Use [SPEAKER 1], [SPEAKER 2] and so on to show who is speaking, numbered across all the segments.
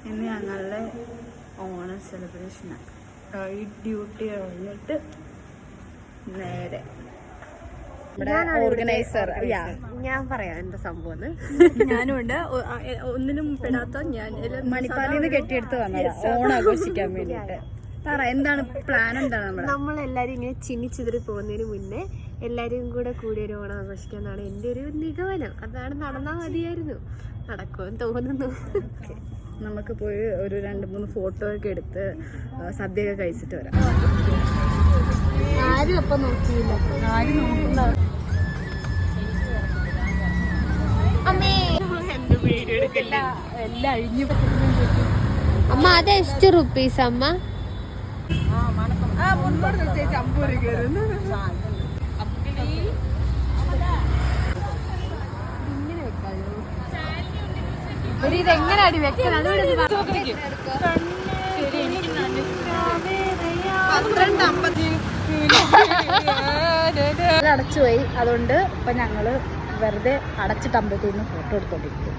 [SPEAKER 1] ഇന്ന് ഞങ്ങളുടെ ഓണം സെലിബ്രേഷനാണ്. ഡ്യൂട്ടി കഴിഞ്ഞിട്ട് നേരെ ഓർഗനൈസർ
[SPEAKER 2] ഞാൻ പറയാം എന്താ സംഭവം.
[SPEAKER 1] ഞാനും ഉണ്ട്. ഒന്നിനും പെടാത്ത ഞാൻ
[SPEAKER 2] മണിപ്പാലിന്ന് കെട്ടിയെടുത്ത് വന്നത് ഓണം ആഘോഷിക്കാൻ വേണ്ടിട്ട്.
[SPEAKER 1] പറ, എന്താണ് പ്ലാൻ? എന്താണ്
[SPEAKER 2] നമ്മളെല്ലാരും ഇങ്ങനെ ചിന്നിച്ചിതറി പോകുന്നതിന് മുന്നേ എല്ലാരും കൂടെ കൂടി ഒരു ഓണം ആഘോഷിക്കാന്നാണ് എൻ്റെ ഒരു നിഗമനം. അതാണ് നടന്നാൽ മതിയായിരുന്നു. നടക്കുമെന്ന് തോന്നുന്നു.
[SPEAKER 1] നമുക്ക് പോയി ഒരു 2-3 ഫോട്ടോ ഒക്കെ എടുത്ത് സദ്യയൊക്കെ കഴിച്ചിട്ട് വരാം.
[SPEAKER 2] ആരും അപ്പം നോക്കിയില്ല.
[SPEAKER 1] ആരും നോക്കുന്ന എല്ലാം അഴിഞ്ഞു.
[SPEAKER 2] അമ്മ അത് എസ്റ്റ് റുപ്പീസ് അമ്മ.
[SPEAKER 1] ഇതെങ്ങനെ അടി വെക്കണം? അടച്ചുപോയി. അതുകൊണ്ട് ഇപ്പൊ ഞങ്ങള് വെറുതെ അടച്ചിട്ട് അമ്പലത്തിൽ നിന്ന് ഫോട്ടോ എടുത്തോണ്ടിരിക്കും.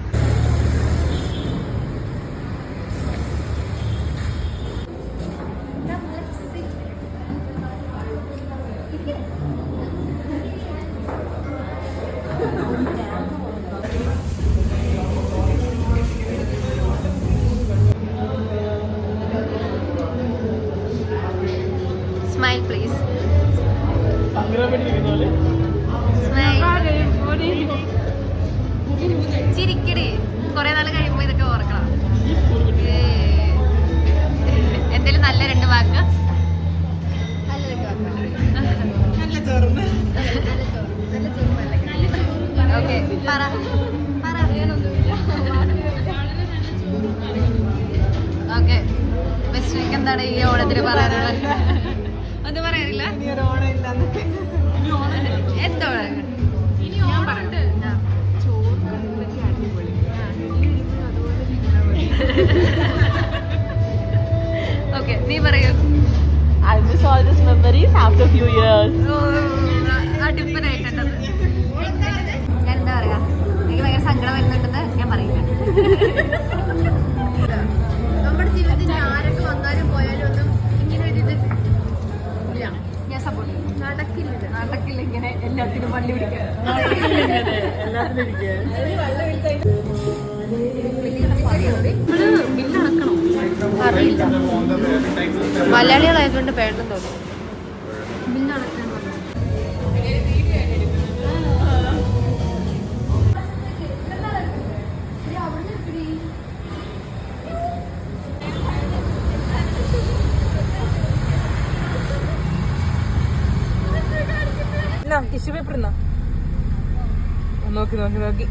[SPEAKER 2] Smile please. ചിരിക്കടി. കൊറേ നാൾ കഴിയുമ്പോ ഇതൊക്കെ ഓർക്കണം. എന്തേലും നല്ല 2 വാക്ക്. ഓക്കെ പറ. ഓക്കെ, ബെസ്റ്റ് എന്താണ് ഈ ഓണത്തിന് പറയാനുള്ളത്? ഒന്നും പറയാനില്ല. എന്തോ ഓക്കെ, നീ പറയൂ.
[SPEAKER 1] I miss all these memories after a few years.
[SPEAKER 2] അടിപ്പനായിട്ടുണ്ടത്. ഞാൻ എന്താ പറയാ, എനിക്ക് ഭയങ്കര സങ്കടം വരുന്നുണ്ടെന്ന് ഞാൻ പറയില്ല. നമ്മുടെ ജീവിതത്തിൽ ആരൊക്കെ വന്നാലും പോയാലും ഒന്നും ഇങ്ങനെ ഒരു ഇത് ഇല്ല. ഞാൻ സപ്പോർട്ട് ചെയ്യും. നടക്കില്ല ഇങ്ങനെ എല്ലാത്തിനും വള്ളി പിടിക്കാൻ. ബില്ലടക്കണോ അറിയില്ല. മലയാളികളായതുകൊണ്ട് വേണ്ടെന്ന് തോന്നുന്നു. ബില്ലടക്കാൻ
[SPEAKER 1] ടിഷ്യൂ പേപ്പർ നോക്കി